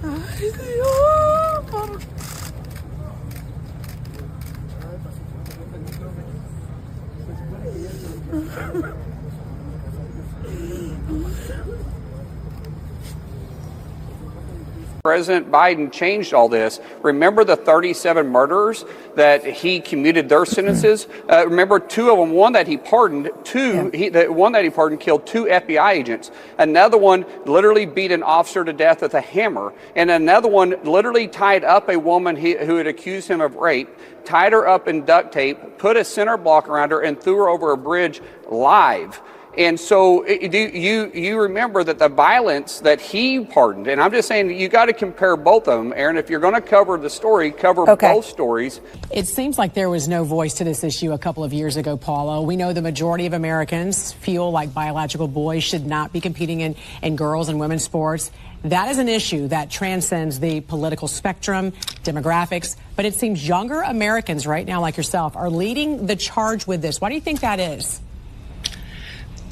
Ay, Dios, ¿por qué? President Biden changed all this. Remember the 37 murderers that he commuted their sentences? Remember two of them, one that he pardoned, the one that he pardoned killed 2 FBI agents. Another one literally beat an officer to death with a hammer. And another one literally tied up a woman who had accused him of rape, tied her up in duct tape, put a center block around her, and threw her over a bridge live. And so you remember that the violence that he pardoned, and I'm just saying you got to compare both of them, Aaron. If you're going to cover the story, cover both stories. It seems like there was no voice to this issue a couple of years ago, Paula. We know the majority of Americans feel like biological boys should not be competing in girls and women's sports. That is an issue that transcends the political spectrum, demographics, but it seems younger Americans right now, like yourself, are leading the charge with this. Why do you think that is?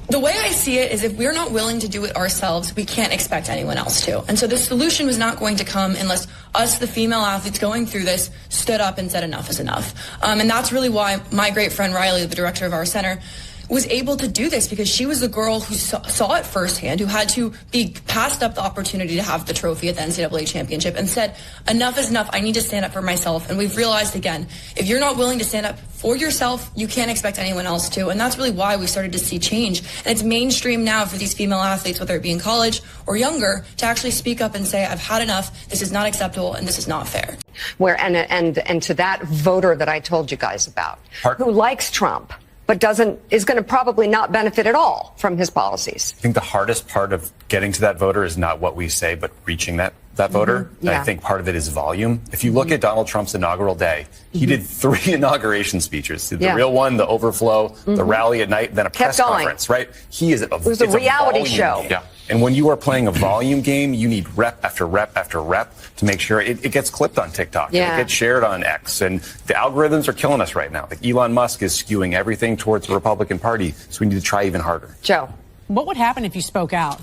The way I see it is if we're not willing to do it ourselves, we can't expect anyone else to. And so the solution was not going to come unless us, the female athletes going through this, stood up and said enough is enough. And that's really why my great friend Riley, the director of our center, was able to do this, because she was the girl who saw it firsthand, who had to be passed up the opportunity to have the trophy at the NCAA championship and said, enough is enough. I need to stand up for myself. And we've realized again, if you're not willing to stand up for yourself, you can't expect anyone else to. And that's really why we started to see change. And it's mainstream now for these female athletes, whether it be in college or younger, to actually speak up and say, I've had enough. This is not acceptable and this is not fair. Where and to that voter that I told you guys about, who likes Trump, but is going to probably not benefit at all from his policies. I think the hardest part of getting to that voter is not what we say, but reaching that voter. Yeah. And I think part of it is volume. If you look at Donald Trump's inaugural day, he did 3 inauguration speeches. The real one, the overflow, the rally at night, then a press conference, right? It was a reality show. Yeah. And when you are playing a volume game, you need rep after rep after rep to make sure it gets clipped on TikTok. Yeah. And it gets shared on X. And the algorithms are killing us right now. Like Elon Musk is skewing everything towards the Republican Party. So we need to try even harder. Joe. What would happen if you spoke out?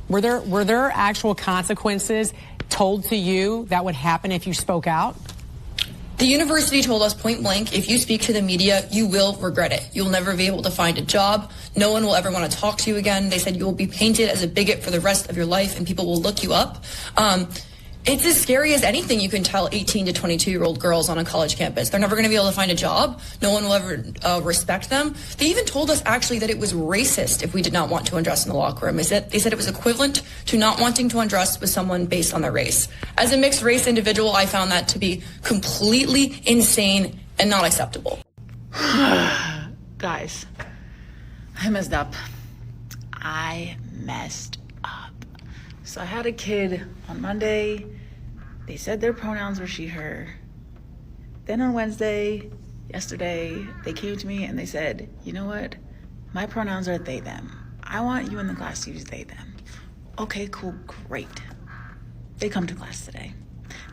Were there actual consequences told to you that would happen if you spoke out? The university told us point blank, if you speak to the media, you will regret it. You'll never be able to find a job. No one will ever want to talk to you again. They said you will be painted as a bigot for the rest of your life and people will look you up. It's as scary as anything you can tell 18 to 22-year-old girls on a college campus. They're never going to be able to find a job. No one will ever respect them. They even told us actually that it was racist if we did not want to undress in the locker room. They said it was equivalent to not wanting to undress with someone based on their race. As a mixed race individual, I found that to be completely insane and not acceptable. Guys, I messed up. I messed up. So I had a kid on Monday. They said their pronouns were she, her. Then on Wednesday, yesterday, they came to me and they said, you know what? My pronouns are they, them. I want you in the class to use they, them. Okay, cool, great. They come to class today.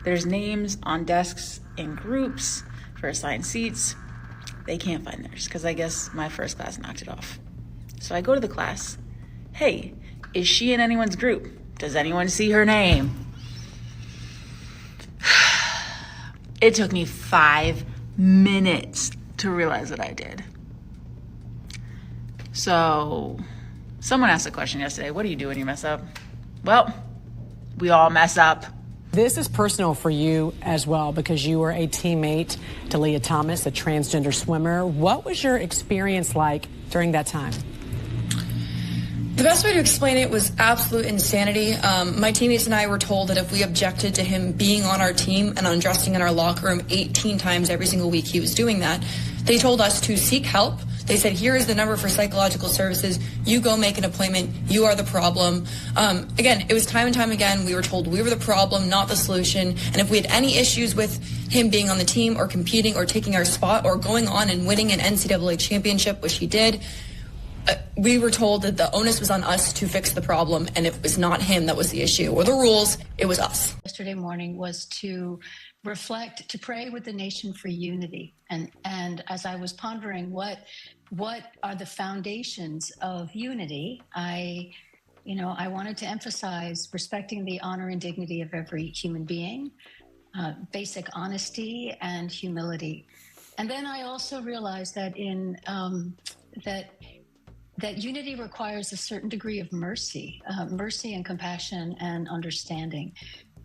There's names on desks in groups for assigned seats. They can't find theirs because I guess my first class knocked it off. So I go to the class. Hey, is she in anyone's group? Does anyone see her name? It took me 5 minutes to realize what I did. So someone asked a question yesterday, what do you do when you mess up? Well, we all mess up. This is personal for you as well because you were a teammate to Leah Thomas, a transgender swimmer. What was your experience like during that time? The best way to explain it was absolute insanity. My teammates and I were told that if we objected to him being on our team and undressing in our locker room 18 times every single week he was doing that, they told us to seek help. They said, here is the number for psychological services. You go make an appointment. You are the problem. Again, it was time and time again. We were told we were the problem, not the solution. And if we had any issues with him being on the team or competing or taking our spot or going on and winning an NCAA championship, which he did, we were told that the onus was on us to fix the problem, and it was not him that was the issue or the rules, it was us. Yesterday morning was to reflect, to pray with the nation for unity. And as I was pondering what are the foundations of unity, I wanted to emphasize respecting the honor and dignity of every human being, basic honesty and humility. And then I also realized that that unity requires a certain degree of mercy and compassion and understanding.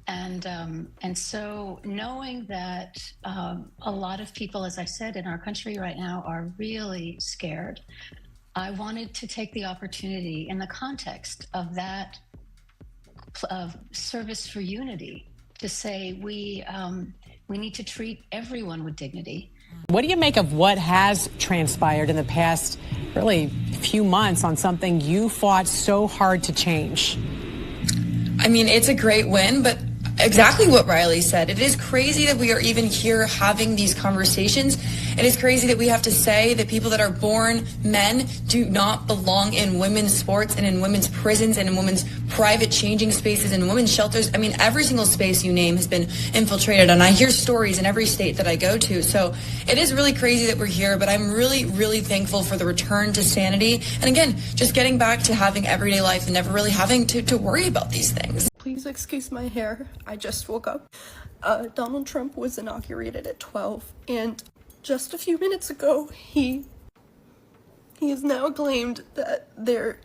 And so knowing that a lot of people, as I said, in our country right now are really scared, I wanted to take the opportunity in the context of that service for unity to say we need to treat everyone with dignity. What do you make of what has transpired in the past, really, few months on something you fought so hard to change? I mean, it's a great win, but exactly what Riley said. It is crazy that we are even here having these conversations. It is crazy that we have to say that people that are born men do not belong in women's sports and in women's prisons and in women's private changing spaces and women's shelters. I mean, every single space you name has been infiltrated, and I hear stories in every state that I go to. So it is really crazy that we're here, but I'm really, really thankful for the return to sanity. And again, just getting back to having everyday life and never really having to worry about these things. Please excuse my hair. I just woke up. Donald Trump was inaugurated at 12, and just a few minutes ago, he has now claimed that there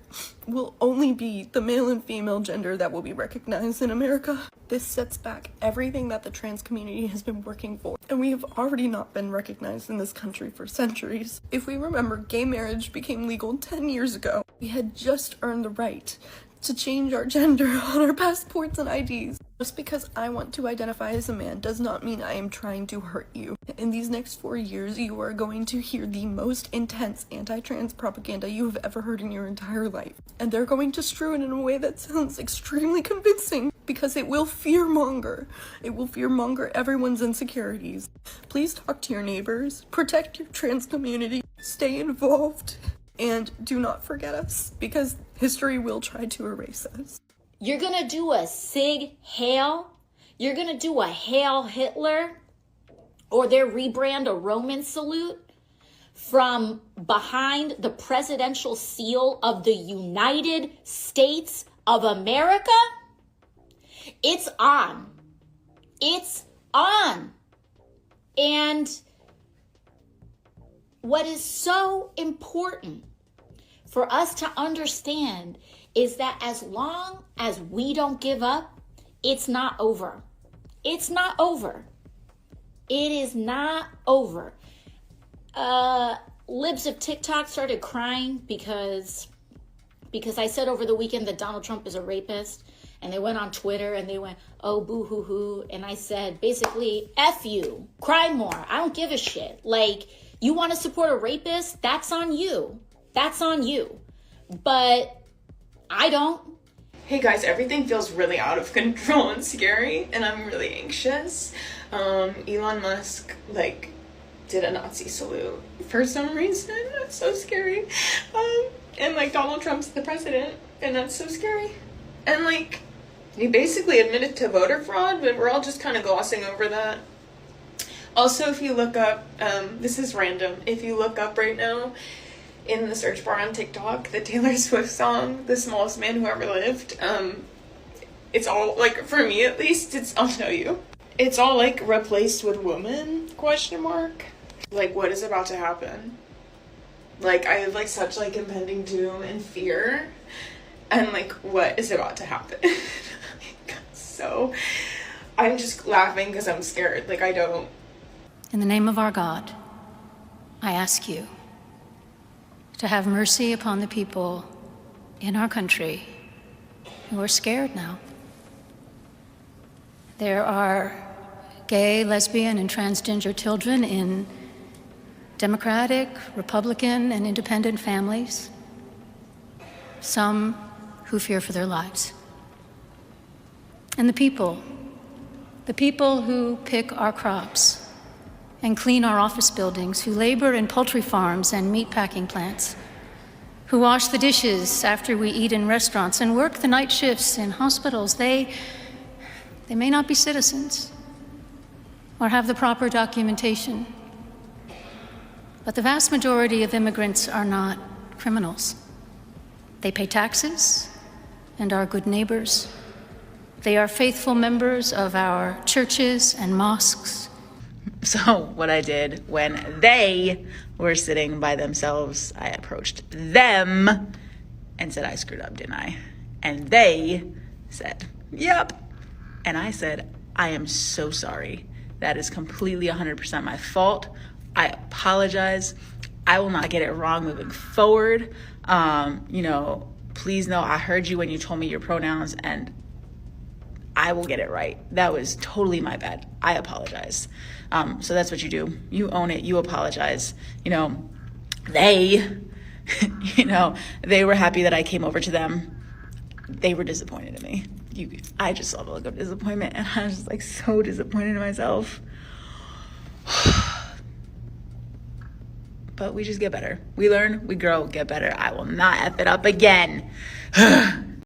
will only be the male and female gender that will be recognized in America. This sets back everything that the trans community has been working for, and we have already not been recognized in this country for centuries. If we remember, gay marriage became legal 10 years ago. We had just earned the right to change our gender on our passports and IDs. Just because I want to identify as a man does not mean I am trying to hurt you. In these next 4 years, you are going to hear the most intense anti-trans propaganda you have ever heard in your entire life. And they're going to strew it in a way that sounds extremely convincing, because it will fearmonger. It will fearmonger everyone's insecurities. Please talk to your neighbors, protect your trans community, stay involved, and do not forget us, because history will try to erase us. You're gonna do a Sig Heil? You're gonna do a Hail Hitler? Or their rebrand a Roman salute from behind the presidential seal of the United States of America? It's on. It's on. And what is so important for us to understand is that as long as we don't give up, it's not over. It's not over. It is not over. Libs of TikTok started crying because I said over the weekend that Donald Trump is a rapist, and they went on Twitter and they went, oh, boo hoo hoo, and I said basically, F you, cry more. I don't give a shit. Like, you want to support a rapist? That's on you. That's on you. But I don't. Hey guys, everything feels really out of control and scary, and I'm really anxious. Elon Musk, did a Nazi salute for some reason. That's so scary. And Donald Trump's the president, and that's so scary. And he basically admitted to voter fraud, but we're all just kind of glossing over that. Also, if you look up, this is random, if you look up right now in the search bar on TikTok, the Taylor Swift song, The Smallest Man Who Ever Lived, it's all, for me at least, I'll tell you, it's all replaced with woman, ? What is about to happen? I have such impending doom and fear, and what is about to happen? So I'm just laughing because I'm scared. I don't. In the name of our God, I ask you to have mercy upon the people in our country who are scared now. There are gay, lesbian, and transgender children in Democratic, Republican, and independent families, some who fear for their lives. And the people who pick our crops and clean our office buildings, who labor in poultry farms and meatpacking plants, who wash the dishes after we eat in restaurants and work the night shifts in hospitals, they may not be citizens or have the proper documentation. But the vast majority of immigrants are not criminals. They pay taxes and are good neighbors. They are faithful members of our churches and mosques. So what I did when they were sitting by themselves, I approached them and said, I screwed up, didn't I? And they said, yep. And I said, I am so sorry. That is completely 100% my fault. I apologize. I will not get it wrong moving forward. Please know I heard you when you told me your pronouns, and I will get it right. That was totally my bad. I apologize. So that's what you do. You own it. You apologize. They were happy that I came over to them. They were disappointed in me. I just saw the look of disappointment, and I was just like so disappointed in myself. But we just get better. We learn, we grow, get better. I will not F it up again.